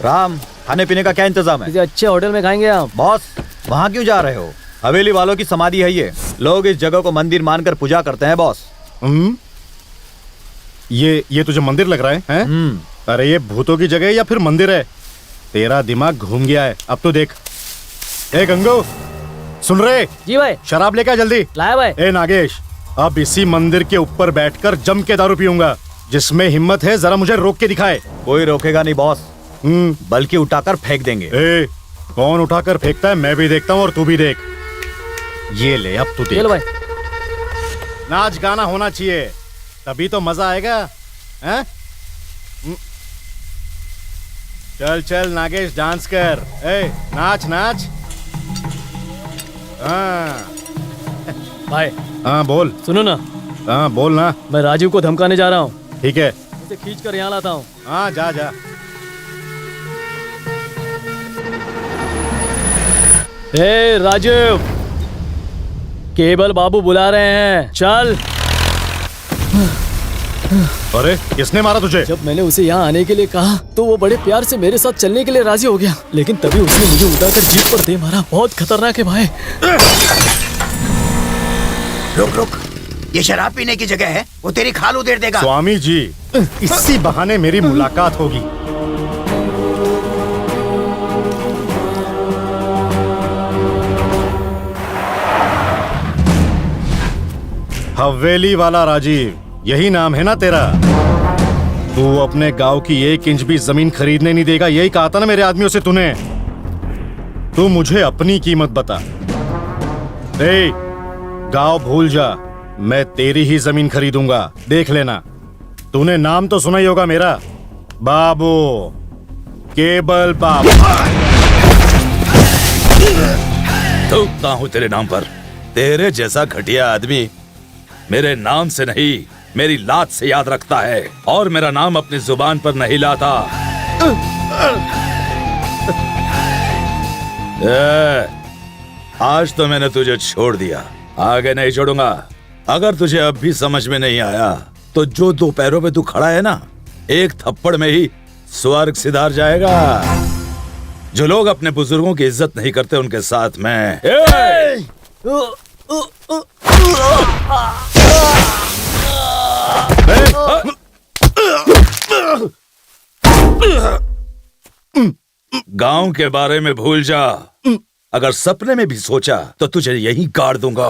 राम, खाने पीने का क्या इंतजाम है? किसी अच्छे होटल में खाएंगे आप। बॉस, वहाँ क्यों जा रहे हो? हवेली वालों की समाधि है ये। लोग इस जगह को मंदिर मानकर पूजा करते हैं बॉस। ये तुझे मंदिर लग रहा है? अरे ये भूतों की जगह है या फिर मंदिर है? तेरा दिमाग घूम गया है। अब तो देख। ए गंगू, सुन रहे? जी भाई। शराब लेकर जल्दी लाया भाई। ए नागेश, अब इसी मंदिर के ऊपर बैठकर जम के दारू पीऊंगा। जिसमें हिम्मत है जरा मुझे रोक के दिखाए। कोई रोकेगा नहीं बॉस, बल्कि उठाकर फेंक देंगे। ए, कौन उठाकर फेंकता है मैं भी देखता हूँ और तू भी देख। ये ले, अब तू देख। भाई। नाच गाना होना चाहिए, तभी तो मजा आएगा। हैं? चल चल नागेश, डांस कर। ए, नाच नाच। हाँ भाई। हाँ बोल। सुनो ना। हाँ बोल ना। मैं राजीव को धमकाने जा रहा हूँ। ठीक है। इसे खींच कर यहाँ लाता हूँ। हाँ जा जा। ए राजीव, केबल बाबू बुला रहे हैं, चल। अरे किसने मारा तुझे? जब मैंने उसे यहाँ आने के लिए कहा तो वो बड़े प्यार से मेरे साथ चलने के लिए राजी हो गया, लेकिन तभी उसने मुझे उठाकर जीप पर दे मारा। बहुत खतरनाक है भाई। रुक रुक, ये शराब पीने की जगह है, वो तेरी खाल उधेड़ देगा। स्वामी जी, इसी बहाने मेरी मुलाकात होगी। हवेली वाला राजीव, यही नाम है ना तेरा? तू अपने गांव की 1 इंच भी जमीन खरीदने नहीं देगा, यही कहा था ना मेरे आदमियों से तूने। तू मुझे अपनी कीमत बता। ए, गांव भूल जा, मैं तेरी ही जमीन खरीदूंगा, देख लेना। तूने नाम तो सुना ही होगा मेरा, बाबू, केबल बाबू। थूकता हूँ तेरे नाम पर। तेरे जैसा घटिया आदमी मेरे नाम से नहीं, मेरी लात से याद रखता है, और मेरा नाम अपनी जुबान पर नहीं लाता। आज तो मैंने तुझे छोड़ दिया, आगे नहीं छोड़ूंगा। अगर तुझे अब भी समझ में नहीं आया तो जो 2 पैरों पे तू खड़ा है ना, एक थप्पड़ में ही स्वर्ग सिधार जाएगा। जो लोग अपने बुजुर्गों की इज्जत नहीं करते उनके साथ मैं गांव के बारे में भूल जा। अगर सपने में भी सोचा तो तुझे यहीं गाड़ दूंगा।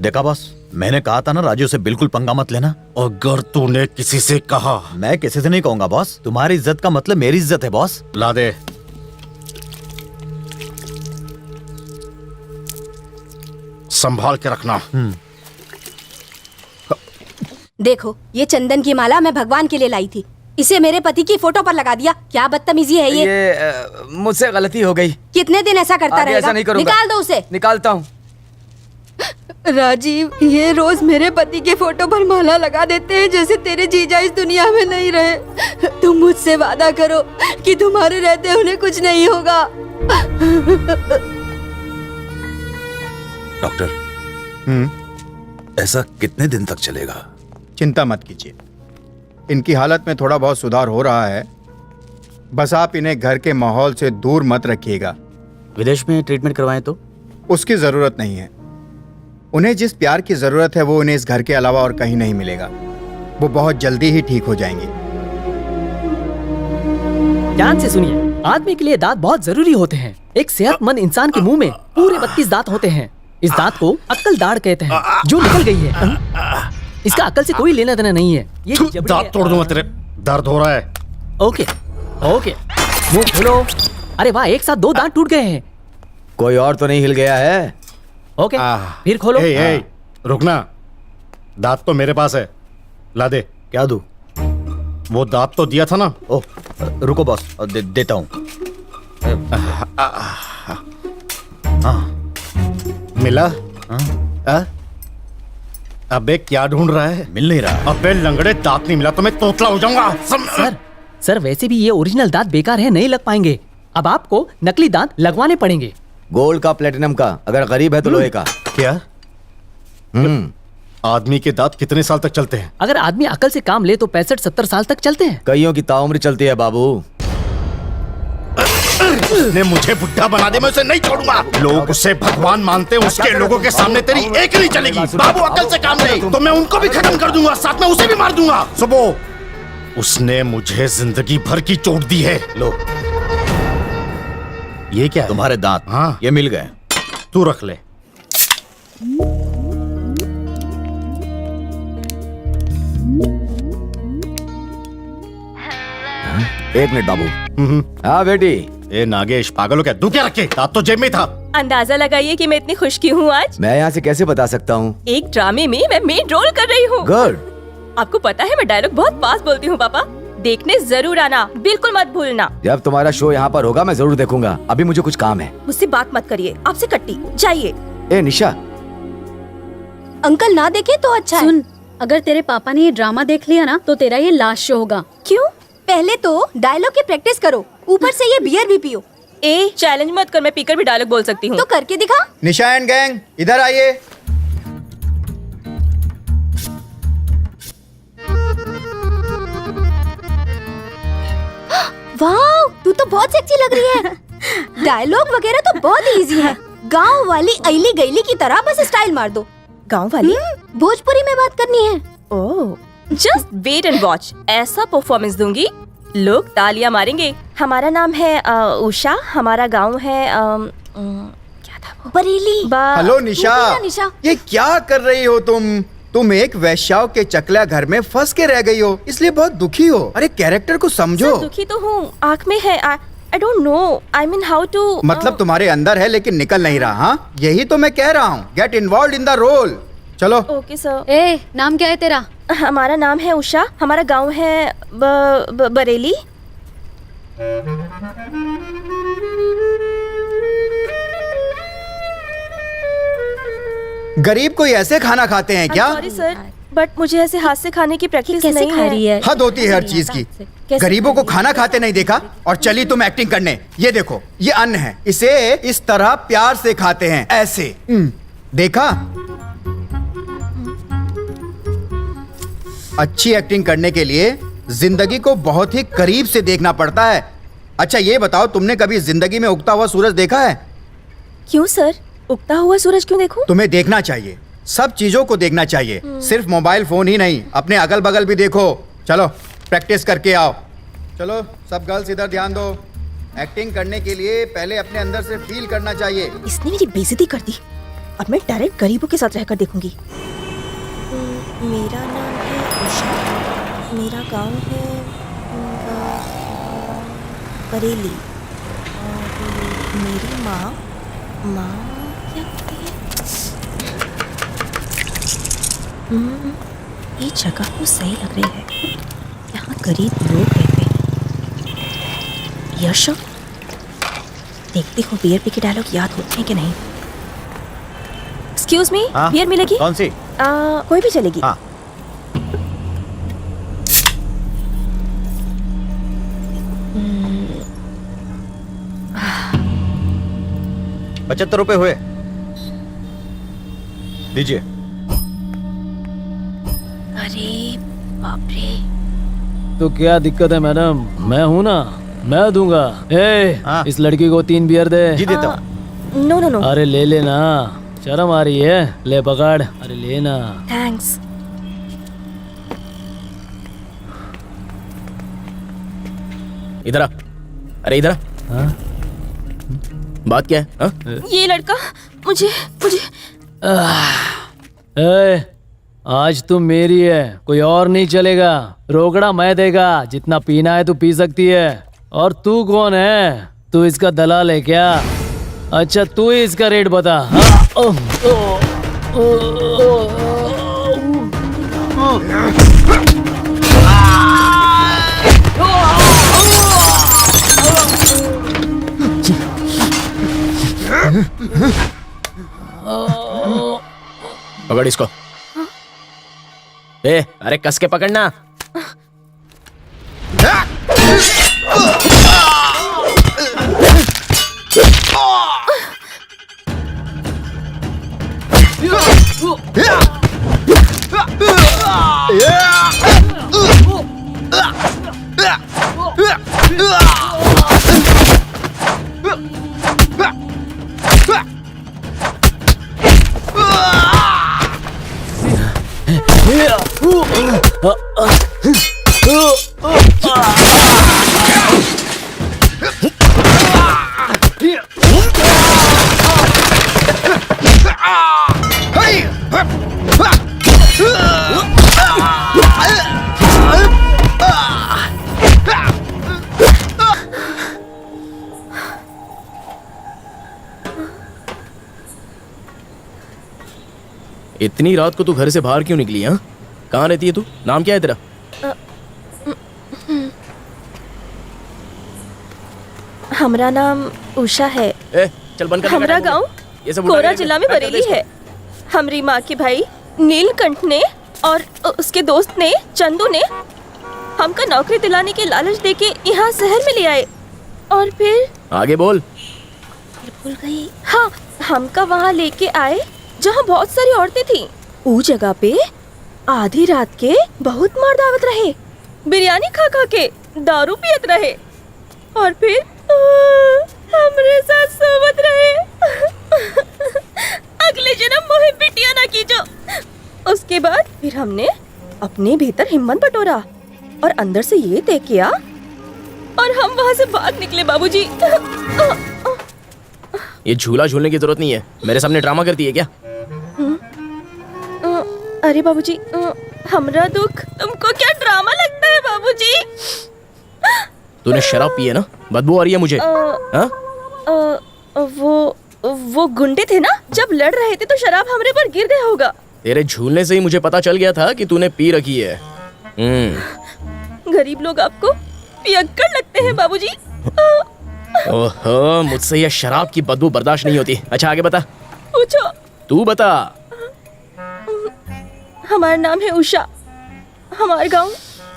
देखा बॉस, मैंने कहा था ना राजू से बिल्कुल पंगा मत लेना। अगर तूने किसी से कहा। मैं किसी से नहीं कहूंगा बॉस, तुम्हारी इज्जत का मतलब मेरी इज्जत है बॉस। ला दे। संभाल के रखना। देखो, ये चंदन की माला मैं भगवान के लिए लाई थी, इसे मेरे पति की फोटो पर लगा दिया। क्या बदतमीजी है ये मुझसे गलती हो गई। कितने दिन ऐसा करता रहेगा? ऐसा नहीं करूंगा। निकाल दो उसे। निकालता हूँ। राजीव, ये रोज मेरे पति के फोटो पर माला लगा देते हैं जैसे तेरे जीजा इस दुनिया में नहीं रहे। तुम मुझसे वादा करो कि तुम्हारे रहते उन्हें कुछ नहीं होगा। डॉक्टर, ऐसा कितने दिन तक चलेगा? चिंता मत कीजिए, इनकी हालत में थोड़ा बहुत सुधार हो रहा है। बस आप इन्हें घर के माहौल से दूर मत रखिएगा। विदेश में ट्रीटमेंट करवाएं तो? उसकी जरूरत नहीं है। उन्हें जिस प्यार की जरूरत है वो उन्हें इस घर के अलावा और कहीं नहीं मिलेगा। वो बहुत जल्दी ही ठीक हो जाएंगे। ध्यान से सुनिए, आदमी के लिए दांत बहुत जरूरी होते हैं। एक सेहतमंद इंसान के मुंह में पूरे 32 दांत होते हैं। इस दांत को अक्ल दाढ़ कहते हैं, जो निकल गई है। इसका अक्ल से कोई लेना देना नहीं है। ये दांत तोड़ दूंगा तेरे, दर्द हो रहा है। ओके ओके, मुंह खोलो। अरे वाह, एक साथ 2 दांत टूट गए हैं। कोई और तो नहीं हिल गया है? ओके, फिर खोलो। रुकना, दांत तो मेरे पास है, ला दे। क्या दूं? वो दांत तो दिया था ना। ओह, रुको बॉस, देता हूँ। मिला? अबे क्या ढूंढ रहा है? मिल नहीं रहा। अबे लंगड़े, दांत नहीं मिला तो मैं तोतला हो जाऊंगा। सर, सर वैसे भी ये ओरिजिनल दांत बेकार है, नहीं लग पाएंगे। अब आपको नकली दांत लगवाने पड़ेंगे। गोल्ड का, प्लेटिनम का, अगर गरीब है तो लोहे का। क्या? आदमी के दांत कितने साल तक चलते हैं? अगर आदमी अकल से काम ले तो 65-70 साल तक चलते हैं। कईयों की ताउम्र चलती है बाबू। ने मुझे बुढ़ा बना दे, मैं उसे नहीं छोड़ूंगा। लोग उसे भगवान मानते हैं, उसके लोगों के सामने तेरी एक नहीं चलेगी। बाबू अकल से काम नहीं तो मैं उनको भी खत्म कर दूंगा, साथ में उसे भी मार दूंगा। सुबह उसने मुझे जिंदगी भर की चोट दी है। लो, ये क्या है? तुम्हारे दांत। हाँ। ये मिल गए। तू रख ले। एक मिनट बाबू। हाँ बेटी। ए नागेश, पागल हो क्या? तू क्या रखे? दांत तो जेब में था। अंदाजा लगाइए कि मैं इतनी खुश क्यों हूँ आज। मैं यहाँ से कैसे बता सकता हूँ? एक ड्रामे में मैं मेन रोल कर रही हूँ। गुड। आपको पता है मैं डायलॉग बहुत फास्ट बोलती हूँ पापा। देखने जरूर आना, बिल्कुल मत भूलना। जब तुम्हारा शो यहाँ पर होगा मैं जरूर देखूंगा। अभी मुझे कुछ काम है। मुझसे बात मत करिए, आपसे कट्टी। जाइए। ए निशा, अंकल ना देखे तो अच्छा है। सुन, अगर तेरे पापा ने ये ड्रामा देख लिया ना तो तेरा ये लास्ट शो होगा। क्यों? पहले तो डायलॉग की प्रैक्टिस करो, ऊपर से ये बियर भी पियो। ए चैलेंज मत कर, मैं पीकर भी डायलॉग बोल सकती हूँ। तो करके दिखा। निशा एंड गैंग इधर आइए। वाह, तू तो बहुत सेक्सी लग रही है। डायलॉग वगैरह तो बहुत इजी है। गांव वाली अली गईली की तरह बस स्टाइल मार दो। गाँव वाली? भोजपुरी में बात करनी है। ओह, जस्ट वेट एंड वॉच। ऐसा परफॉर्मेंस दूंगी लोग तालियां मारेंगे। हमारा नाम है उषा, हमारा गांव है क्या था वो? बरेली। हेलो निशा। निशा, ये क्या कर रही हो तुम एक वैश्याओं के चकला घर में फंस के रह गई हो, इसलिए बहुत दुखी हो। अरे कैरेक्टर को समझो। सर, दुखी तो हूँ, आँख में है। I don't know, I mean how to. मतलब तुम्हारे अंदर है लेकिन निकल नहीं रहा। हाँ, यही तो मैं कह रहा हूँ। Get involve in the role. चलो। Okay sir. ए, नाम क्या है तेरा? हमारा नाम है उषा, हमारा गांव है बरेली। गरीब कोई ऐसे खाना खाते हैं क्या? सॉरी सर, बट मुझे ऐसे हाथ से खाने की प्रैक्टिस कैसे नहीं खा रही है? हद होती है हर चीज की। गरीबों को खाना खाते नहीं देखा और चली तुम एक्टिंग करने। ये देखो, ये अन्न है, इसे इस तरह प्यार से खाते हैं, ऐसे। देखा? अच्छी एक्टिंग करने के लिए जिंदगी को बहुत ही करीब से देखना पड़ता है। अच्छा ये बताओ, तुमने कभी जिंदगी में उगता हुआ सूरज देखा है? क्यों सर, उगता हुआ सूरज क्यों देखूं? तुम्हें देखना चाहिए, सब चीजों को देखना चाहिए, सिर्फ मोबाइल फोन ही नहीं, अपने अगल बगल भी देखो। चलो प्रैक्टिस करके आओ। चलो सब गर्ल्स इधर ध्यान दो। एक्टिंग करने के लिए पहले अपने अंदर से फील करना चाहिए। इसने मेरी बेइज्जती कर दी। अब मैं डायरेक्ट गरीबों के साथ रहकर देखूंगी। मेरा नाम है उषा, मेरा गांव है बरेली, और मेरी माँ क्या कहती है? ये जगह तो सही लग रही है, यहाँ गरीब लोग रहते हैं। यश, देखती हूँ बियर पी के डायलॉग याद होते हैं कि नहीं। एक्सक्यूज मी, हाँ? बियर मिलेगी? कौन सी? कोई भी चलेगी। हाँ। 75 रुपए हुए, दीजिए। अरे बाप रे। तो क्या दिक्कत है मैडम, मैं हूँ ना, मैं दूंगा। हाँ। इस लड़की को 3 बियर दे। जी देता हूँ। नो नो नो, अरे ले लेना, शर्म आ रही है, ले पकड़। अरे लेना। थैंक्स। इधर आ। अरे इधर आ। हाँ? बात क्या है? हाँ? ये लड़का मुझे मुझे ए, आज तुम मेरी है, कोई और नहीं चलेगा। रोकड़ा मैं देगा, जितना पीना है तू पी सकती है। और तू कौन है? तू इसका दलाल है क्या? अच्छा तू ही इसका रेट बता। हाँ? पकड़ इसको। अरे कस के पकड़ना। इतनी रात को तू घर से बाहर क्यों निकली? हाँ, कहाँ रहती है तू? नाम क्या है तेरा? हमारा नाम उषा है। चल बंद कर। हमारा गांव कोरा जिला में बरेली है। हमारी माँ के भाई नीलकंठ ने और उसके दोस्त ने चंदू ने हमका नौकरी दिलाने के लालच देके यहाँ शहर में ले आए और फिर आगे बोल। भूल गई। हाँ, हमका वहाँ लेके आए जहाँ बहुत सारी औरतें थी। उस जगह पे आधी रात के बहुत मार दावत रहे, बिरयानी खा खा के दारू पियत रहे और फिर हमरे साथ सोवत रहे। अगले जन्म मोहे बिटिया ना कीजो। उसके बाद फिर हमने अपने भीतर हिम्मत बटोरा और अंदर से ये तय किया और हम वहाँ से भाग निकले बाबूजी। ये झूला झूलने की जरूरत नहीं है, मेरे सामने ड्रामा करती है क्या? अरे बाबूजी, हमरा दुख तुमको क्या ड्रामा लगता है बाबूजी? तूने शराब पी है ना? बदबू आ रही है मुझे। हाँ? वो गुंडे थे ना, जब लड़ रहे थे तो शराब हमरे पर गिर गया होगा। तेरे झूलने से ही मुझे पता चल गया था कि तूने पी रखी है। गरीब लोग आपको पियक्कड़ लगते हैं बाबूजी। ओहो, मुझसे ये शराब की बदबू बर्दाश्त नहीं होती। अच्छा आगे बता। पूछो। तू बता। हमारा नाम है उषा, हमारा गांव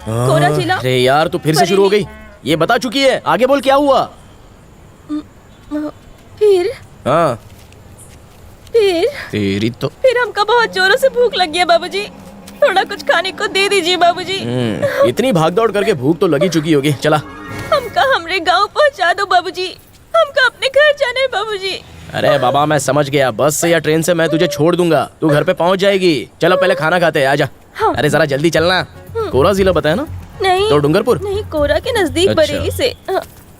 कोरा जिला। अरे यार, तू फिर से शुरू हो गई। ये बता चुकी है, आगे बोल क्या हुआ? फिर हाँ, फिर तो फिर हमका बहुत जोरों से भूख लगी है बाबूजी, थोड़ा कुछ खाने को दे दीजिए बाबूजी। इतनी भागदौड़ करके भूख तो लगी चुकी होगी। चला, हमका हमरे गांव पहुंचा दो बाबूजी, हमका अपने घर जाना है बाबूजी। अरे बाबा, मैं समझ गया, बस से या ट्रेन से मैं तुझे छोड़ दूंगा, तू घर पे पहुंच जाएगी। चलो पहले खाना खाते हैं, आजा। हाँ। अरे जरा जल्दी चलना। कोरा जिला बताया ना? नहीं तो डूंगरपुर? नहीं, कोरा के नजदीक अच्छा। बरेली से।